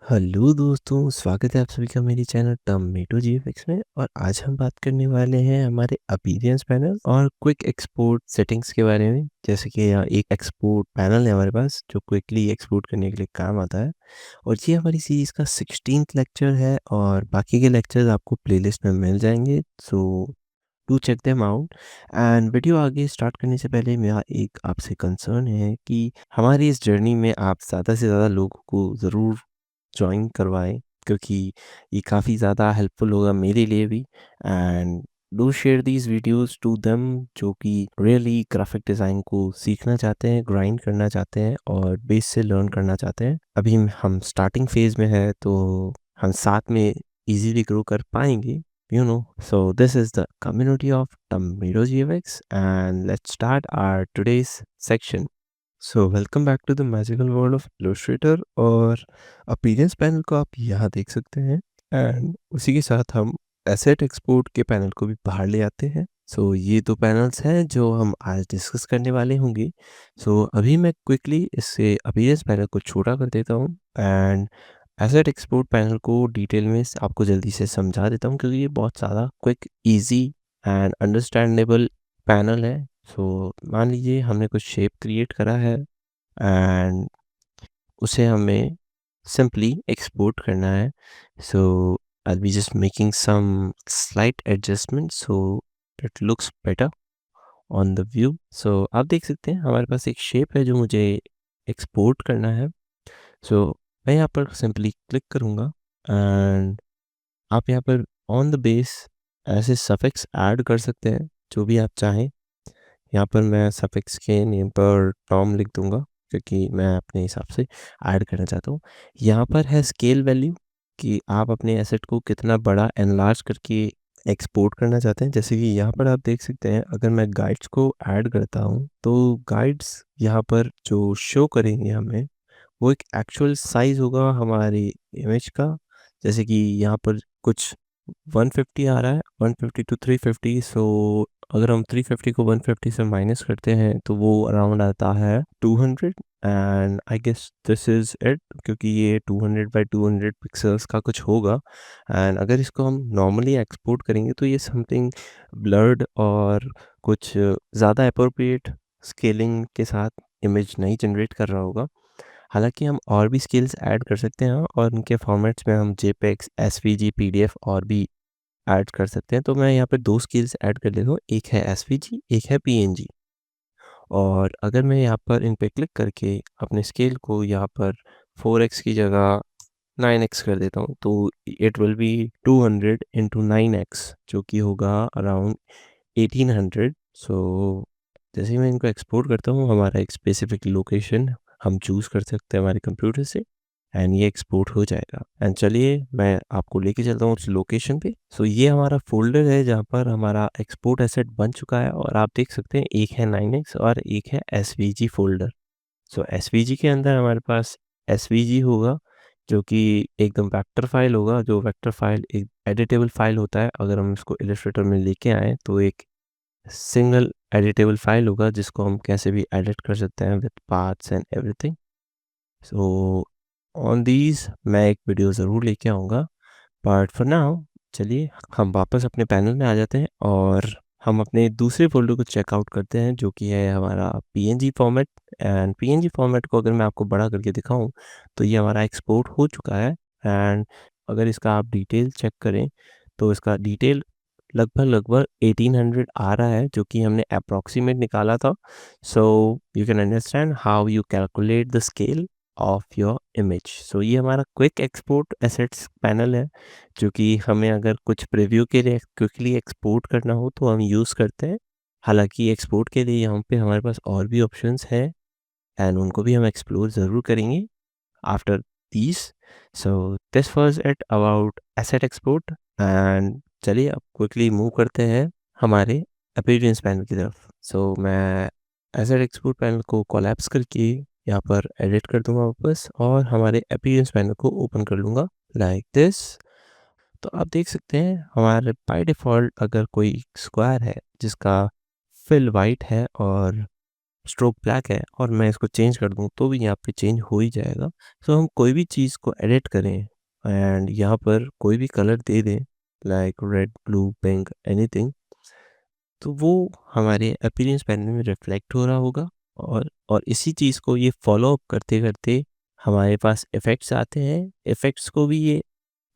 Hello दोस्तों, स्वागत है आप सभी का मेरे चैनल टमेटो जीएफएक्स में। और आज हम बात करने वाले हैं हमारे अपीयरेंस पैनल और क्विक एक्सपोर्ट सेटिंग्स के बारे में। जैसे कि यहाँ एक एक्सपोर्ट पैनल है हमारे पास जो क्विकली एक्सपोर्ट करने के लिए काम आता है। और ये हमारी सीरीज़ का 16th लेक्चर है और बाकी के लेक्चर्स आपको प्लेलिस्ट में मिल जाएंगे। So to check them out. And video आगे स्टार्ट करने से पहले मेरा एक आपसे कंसर्न है कि हमारी इस जर्नी में आप ज़्यादा से ज़्यादा लोगों को ज़रूर जॉइन करवाएँ, क्योंकि ये काफ़ी ज़्यादा हेल्पफुल होगा मेरे लिए भी। And do share these videos to them जो कि रियली ग्राफ़िक डिज़ाइन को सीखना चाहते हैं, ग्राइंड करना चाहते हैं और बेस से लर्न करना चाहते हैं। अभी हम स्टार्टिंग फ़ेज़ में हैं, तो हम साथ में ईज़िली ग्रो कर पाएँगे, you know. So this is the community of Tomato GFX and let's start our today's section. So welcome back to the magical world of Illustrator. और अपीयरेंस पैनल को आप यहाँ देख सकते हैं। एंड उसी के साथ हम एसेट एक्सपोर्ट के पैनल को भी बाहर ले आते हैं। सो ये दो पैनल्स हैं जो हम आज डिस्कस करने वाले होंगे। सो अभी मैं क्विकली इससे अपीयरेंस पैनल को छोटा कर देता हूँ एंड एसेट एक्सपोर्ट पैनल को डिटेल में आपको जल्दी से समझा देता हूँ, क्योंकि ये बहुत ज़्यादा quick, easy and understandable panel है। सो मान लीजिए हमने कुछ शेप क्रिएट करा है एंड उसे हमें सिंपली एक्सपोर्ट करना है। So I be just making some slight adjustment so it looks better on the view. So आप देख सकते हैं हमारे पास एक शेप है जो मुझे एक्सपोर्ट करना है। सो मैं यहाँ पर सिंपली क्लिक करूँगा एंड आप यहाँ पर ऑन द बेस ऐसे सफिक्स ऐड कर सकते हैं जो भी आप चाहें। यहाँ पर मैं सफिक्स के नेम पर टॉम लिख दूँगा, क्योंकि मैं अपने हिसाब से ऐड करना चाहता हूँ। यहाँ पर है स्केल वैल्यू कि आप अपने एसेट को कितना बड़ा एनलार्ज करके एक्सपोर्ट करना चाहते हैं। जैसे कि यहाँ पर आप देख सकते हैं, अगर मैं गाइड्स को ऐड करता हूँ तो गाइड्स यहाँ पर जो शो करेंगे हमें, वो एक एक्चुअल साइज़ होगा हमारी इमेज का। जैसे कि यहाँ पर कुछ 150 आ रहा है, 150 टू 350। सो अगर हम 350 को 150 से माइनस करते हैं तो वो अराउंड आता है 200। And I guess this is it, क्योंकि ये 200 बाई 200 पिक्सल्स का कुछ होगा। एंड अगर इसको हम नॉर्मली एक्सपोर्ट करेंगे तो ये समथिंग ब्लर्ड और कुछ ज़्यादा अप्रोप्रिएट स्केलिंग के साथ इमेज नहीं जनरेट कर रहा होगा। हालाँकि हम और भी स्किल्स ऐड कर सकते हैं और उनके फॉर्मेट्स में हम जेपेग्स, एसवीजी, पीडीएफ और भी ऐड कर सकते हैं। तो मैं यहाँ पे 2 स्किल्स ऐड कर लेता हूँ, एक है एसवीजी, एक है पीएनजी। और अगर मैं यहाँ पर इन पे क्लिक करके अपने स्केल को यहाँ पर 4x की जगह 9x कर देता हूँ, तो it will be 200 into 9x, जो कि होगा अराउंड 1800। सो जैसे ही मैं इनको एक्सपोर्ट करता हूँ, हमारा एक स्पेसिफिक लोकेशन हम चूज़ कर सकते हैं हमारे कंप्यूटर से एंड ये एक्सपोर्ट हो जाएगा। एंड चलिए मैं आपको लेके चलता हूँ उस लोकेशन पे। सो ये हमारा फ़ोल्डर है जहाँ पर हमारा एक्सपोर्ट एसेट बन चुका है और आप देख सकते हैं एक है 9x और एक है एसवीजी फ़ोल्डर। सो एसवीजी के अंदर हमारे पास एसवीजी होगा जो कि एकदम वेक्टर फाइल होगा। जो वेक्टर फाइल एक एडिटेबल फाइल होता है, अगर हम इसको इलस्ट्रेटर में लेके आएँ तो एक सिंगल एडिटेबल फाइल होगा जिसको हम कैसे भी एडिट कर सकते हैं with paths and everything. So on these मैं एक वीडियो ज़रूर लेके आऊँगा, बट फॉर नाउ चलिए हम वापस अपने पैनल में आ जाते हैं और हम अपने दूसरे फ़ोल्डर को चेकआउट करते हैं जो कि है हमारा PNG format. And PNG format को अगर मैं आपको बड़ा करके दिखाऊं तो ये हमारा एक्सपोर्ट हो चुका है। एंड अगर इसका आप डिटेल चेक करें तो इसका डिटेल लगभग लगभग 1800 आ रहा है, जो कि हमने अप्रॉक्सीमेट निकाला था। So you can understand how you calculate the scale of your image. So ये हमारा क्विक एक्सपोर्ट एसेट्स पैनल है जो कि हमें अगर कुछ प्रीव्यू के लिए क्विकली एक्सपोर्ट करना हो तो हम यूज़ करते हैं। हालांकि एक्सपोर्ट के लिए यहाँ पे हमारे पास और भी ऑप्शंस हैं एंड उनको भी हम एक्सप्लोर ज़रूर करेंगे after this. So this was it about asset export. And चलिए अब क्विकली मूव करते हैं हमारे अपीयरेंस पैनल की तरफ। सो मैं एसेट एक्सपोर्ट पैनल को कोलैप्स करके यहाँ पर एडिट कर दूंगा वापस और हमारे अपीयरेंस पैनल को ओपन कर लूँगा लाइक दिस। तो आप देख सकते हैं हमारे बाय डिफ़ॉल्ट अगर कोई स्क्वायर है जिसका फिल वाइट है और स्ट्रोक ब्लैक है और मैं इसको चेंज कर दूँ तो भी यहाँ पे चेंज हो ही जाएगा। सो हम कोई भी चीज़ को एडिट करें एंड यहाँ पर कोई भी कलर दे दें like red, blue, pink anything, तो वो हमारे अपीयरेंस पैनल में रिफ्लेक्ट हो रहा होगा और इसी चीज़ को ये फ़ॉलो अप करते-करते हमारे पास इफ़ेक्ट्स आते हैं। इफ़ेक्ट्स को भी ये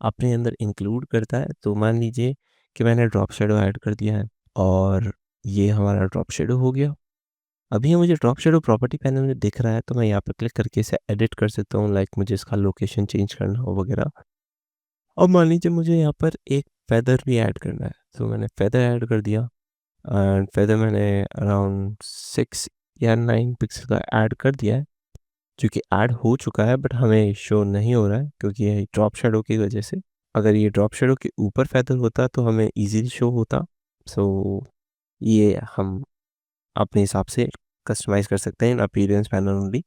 अपने अंदर इंक्लूड करता है। तो मान लीजिए कि मैंने ड्रॉप शैडो ऐड कर दिया है और ये हमारा ड्रॉप शैडो हो गया। अभी ये मुझे ड्रॉप शैडो प्रॉपर्टी पैनल में दिख रहा है तो मैं यहाँ पे क्लिक करके इसे एडिट कर सकता हूँ, लाइक मुझे इसका लोकेशन चेंज करना हो वगैरह। और मान लीजिए मुझे यहाँ पर एक फेदर भी ऐड करना है, तो मैंने फेदर ऐड कर दिया एंड फेदर मैंने अराउंड 6 या 9 पिक्सल का ऐड कर दिया है, जो कि ऐड हो चुका है बट हमें शो नहीं हो रहा है क्योंकि ये ड्रॉप शैडो की वजह से। अगर ये ड्रॉप शैडो के ऊपर फेदर होता तो हमें ईज़िली शो होता। सो ये हम अपने हिसाब से कस्टमाइज़ कर सकते हैं इन appearance panel only.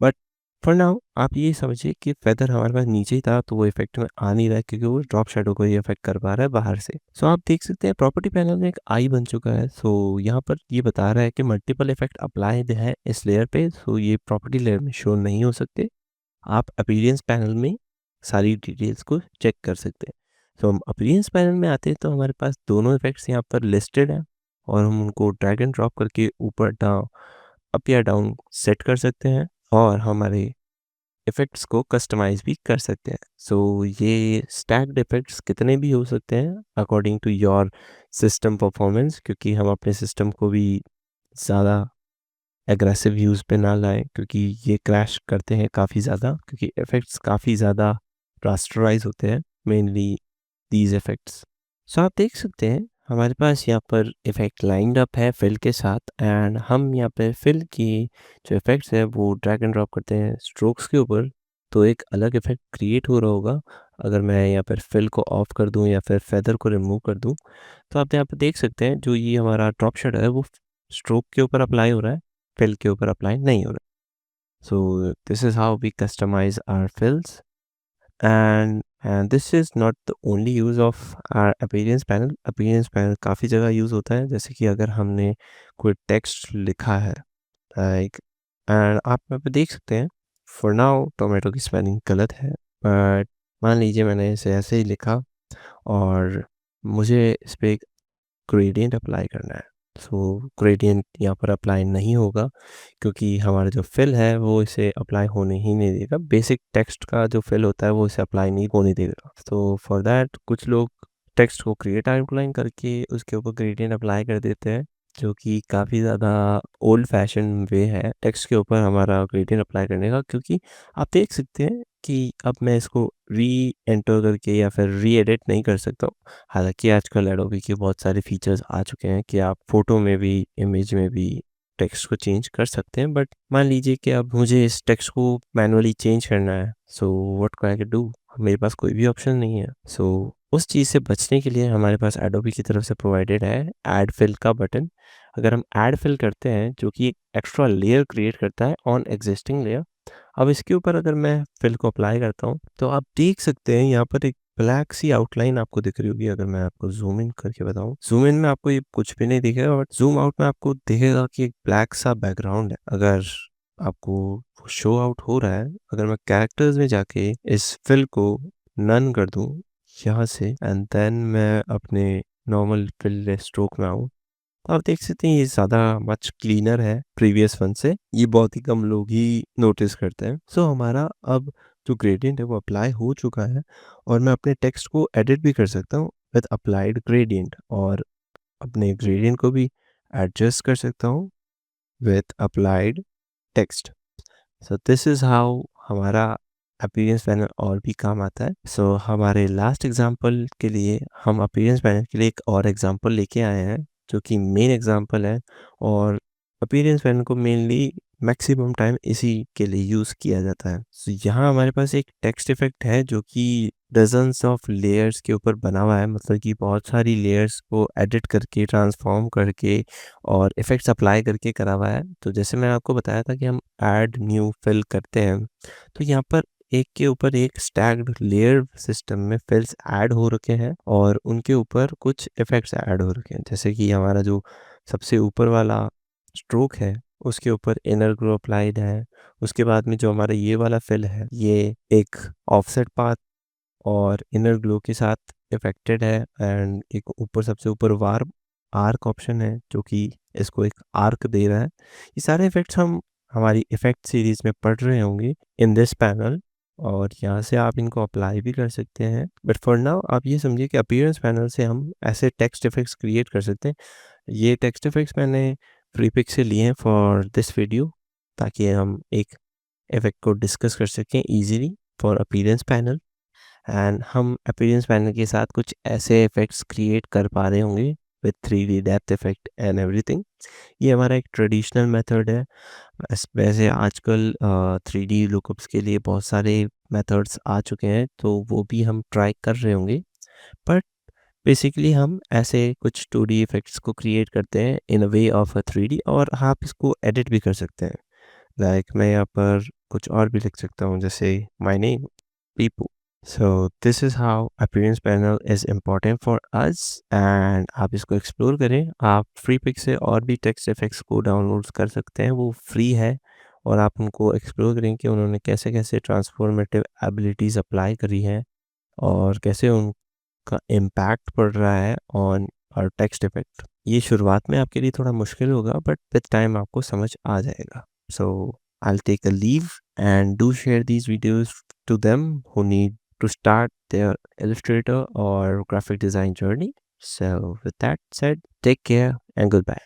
But for now आप ये समझिए कि फेदर हमारे पास नीचे ही था तो वो इफ़ेक्ट में आ नहीं रहा है क्योंकि वो ड्रॉप शैडो को ही इफ़ेक्ट कर पा रहा है बाहर से। सो आप देख सकते हैं प्रॉपर्टी पैनल में एक आई बन चुका है। सो यहाँ पर ये बता रहा है कि मल्टीपल इफ़ेक्ट अप्लाइड है इस लेयर पे, सो ये प्रॉपर्टी लेयर में शो नहीं हो सकते। आप अपीयरेंस पैनल में सारी डिटेल्स को चेक कर सकते हैं। तो हम अपीयरेंस पैनल में आते हैं तो हमारे पास दोनों इफ़ेक्ट्स यहाँ पर लिस्टेड हैं और हम उनको ड्रैग एंड ड्रॉप करके ऊपर डाउन, अप या डाउन सेट कर सकते हैं और हमारे इफ़ेक्ट्स को कस्टमाइज़ भी कर सकते हैं। सो ये स्टैक्ड इफ़ेक्ट्स कितने भी हो सकते हैं according to your system performance, क्योंकि हम अपने सिस्टम को भी ज़्यादा एग्रेसिव यूज़ पे ना लाएँ क्योंकि ये क्रैश करते हैं काफ़ी ज़्यादा, क्योंकि इफ़ेक्ट्स काफ़ी ज़्यादा रास्टराइज़ होते हैं, मेनली दीज़ इफ़ेक्ट्स। सो आप देख सकते हैं हमारे पास यहाँ पर इफ़ेक्ट लाइन्ड अप है फिल के साथ एंड हम यहाँ पे फिल की जो इफ़ेक्ट्स है वो ड्रैग एंड ड्रॉप करते हैं स्ट्रोक्स के ऊपर, तो एक अलग इफ़ेक्ट क्रिएट हो रहा होगा। अगर मैं यहाँ पर फिल को ऑफ कर दूँ या फिर फेदर को रिमूव कर दूँ, तो आप यहाँ पे देख सकते हैं जो ये हमारा ड्रॉप शेडो है वो स्ट्रोक के ऊपर अप्लाई हो रहा है, फिल के ऊपर अप्लाई नहीं हो रहा है। So this is how we customize our fills and this is not the only use of our appearance panel. Appearance panel काफ़ी जगह यूज़ होता है, जैसे कि अगर हमने कोई टेक्स्ट लिखा है लाइक, एंड आप यहाँ पे देख सकते हैं फॉर नाउ टोमेटो की स्पेलिंग गलत है, बट मान लीजिए मैंने इसे ऐसे ही लिखा और मुझे इस पे एक ग्रेडिएंट अप्लाई करना है। सो ग्रेडिएंट यहाँ पर अप्लाई नहीं होगा क्योंकि हमारा जो फिल है वो इसे अप्लाई होने ही नहीं देगा। बेसिक टेक्स्ट का जो फिल होता है वो इसे अप्लाई नहीं होने देगा। तो फॉर दैट कुछ लोग टेक्स्ट को क्रिएट आउटलाइन करके उसके ऊपर ग्रेडिएंट अप्लाई कर देते हैं, जो कि काफ़ी ज़्यादा ओल्ड फैशन वे है टेक्स्ट के ऊपर हमारा ग्रेडिएंट अप्लाई करने का। क्योंकि आप देख सकते हैं कि अब मैं इसको री-एंटर करके या फिर री-एडिट नहीं कर सकता हूँ। हालाँकि आजकल एडोबी के बहुत सारे फीचर्स आ चुके हैं कि आप फ़ोटो में भी, इमेज में भी टेक्स्ट को चेंज कर सकते हैं। बट मान लीजिए कि अब मुझे इस टेक्स्ट को मैनुअली चेंज करना है, so what can I do? मेरे पास कोई भी ऑप्शन नहीं है। सो उस चीज़ से बचने के लिए हमारे पास एडोबी की तरफ से प्रोवाइडेड है ऐड फिल का बटन। अगर हम ऐड फिल करते हैं जो कि एक एक्स्ट्रा लेयर क्रिएट करता है ऑन एग्जिस्टिंग लेयर, अब इसके ऊपर अगर मैं फिल को अप्लाई करता हूँ तो आप देख सकते हैं यहाँ पर एक ब्लैक सी आउटलाइन आपको दिख रही होगी। अगर मैं आपको ज़ूम इन करके बताऊँ, ज़ूम इन में आपको ये कुछ भी नहीं दिखेगा बट ज़ूम आउट में आपको दिखेगा कि एक ब्लैक सा बैकग्राउंड है। अगर आपको शो आउट हो रहा है, अगर मैं कैरेक्टर्स में जाके इस फिल को नन कर दूँ यहाँ से एंड देन मैं अपने नॉर्मल फिल स्ट्रोक में आऊँ, तो आप देख सकते हैं ये ज़्यादा मच क्लीनर है प्रीवियस वन से। ये बहुत ही कम लोग ही नोटिस करते हैं। सो हमारा अब जो ग्रेडिएंट है वो अप्लाई हो चुका है और मैं अपने टेक्स्ट को एडिट भी कर सकता हूँ विद अप्लाइड ग्रेडिएंट और अपने ग्रेडिएंट को भी एडजस्ट कर सकता हूँ with applied text. So this is how हमारा अपीयरेंस पैनल और भी काम आता है। सो हमारे लास्ट एग्जांपल के लिए हम अपीयरेंस पैनल के लिए एक और एग्जांपल लेके आए हैं जो कि मेन एग्जांपल है और अपीयरेंस पैनल को मेनली मैक्सिमम टाइम इसी के लिए यूज़ किया जाता है। सो यहाँ हमारे पास एक टेक्स्ट इफेक्ट है जो कि डजन्स ऑफ लेयर्स के ऊपर बना हुआ है, मतलब कि बहुत सारी लेयर्स को एडिट करके ट्रांसफॉर्म करके और इफ़ेक्ट्स अप्लाई करके करा हुआ है। तो जैसे मैंने आपको बताया था कि हम ऐड न्यू फिल करते हैं, तो यहाँ पर एक के ऊपर एक स्टैक्ड लेयर सिस्टम में फिल्स ऐड हो रखे हैं और उनके ऊपर कुछ इफ़ेक्ट्स ऐड हो रखे हैं। जैसे कि हमारा जो सबसे ऊपर वाला स्ट्रोक है, उसके ऊपर इनर ग्लो अप्लाइड है। उसके बाद में जो हमारा ये वाला फिल है, ये एक ऑफसेट पाथ और इनर ग्लो के साथ इफेक्टेड है, एंड एक ऊपर सबसे ऊपर वार्म आर्क ऑप्शन है जो कि इसको एक आर्क दे रहा है। ये सारे इफेक्ट्स हम हमारी इफेक्ट सीरीज में पढ़ रहे होंगे इन दिस पैनल, और यहाँ से आप इनको अप्लाई भी कर सकते हैं। बट फॉर नाउ आप ये समझिए कि अपीयरेंस पैनल से हम ऐसे टेक्स्ट इफेक्ट्स क्रिएट कर सकते हैं। ये टेक्स्ट इफेक्ट्स मैंने फ्री पिक से लिए हैं फॉर दिस वीडियो, ताकि हम एक इफेक्ट को डिस्कस कर सकें easily for appearance panel. And हम अपीयरेंस पैनल के साथ कुछ ऐसे इफेक्ट्स क्रिएट कर पा रहे होंगे with 3D depth effect and everything. ये हमारा एक ट्रेडिशनल मेथड है। वैसे आजकल 3D लुकअप्स के लिए बहुत सारे मेथड्स आ चुके हैं, तो वो भी हम ट्राई कर रहे होंगे। बट बेसिकली हम ऐसे कुछ 2D इफेक्ट्स को क्रिएट करते हैं इन अ वे ऑफ अ 3D, और आप इसको एडिट भी कर सकते हैं। लाइक मैं यहाँ पर कुछ और भी लिख सकता हूँ, जैसे my name Pipu. So this is how appearance panel is important for us, and आप इसको एक्सप्लोर करें। आप फ्री पिक से और भी टेक्स्ट इफेक्ट्स को डाउनलोड कर सकते हैं, वो फ्री है। और आप उनको एक्सप्लोर करें कि उन्होंने कैसे कैसे ट्रांसफॉर्मेटिव एबिलिटीज़ अप्लाई करी हैं, और कैसे उनका इम्पैक्ट पड़ रहा है ऑन और टेक्स्ट इफेक्ट। ये शुरुआत में आपके लिए थोड़ा मुश्किल होगा, बट विद टाइम आपको समझ आ जाएगा। सो I'll take a leave and do share these videos to them who need to start their Illustrator or graphic design journey. So with that said, take care and goodbye.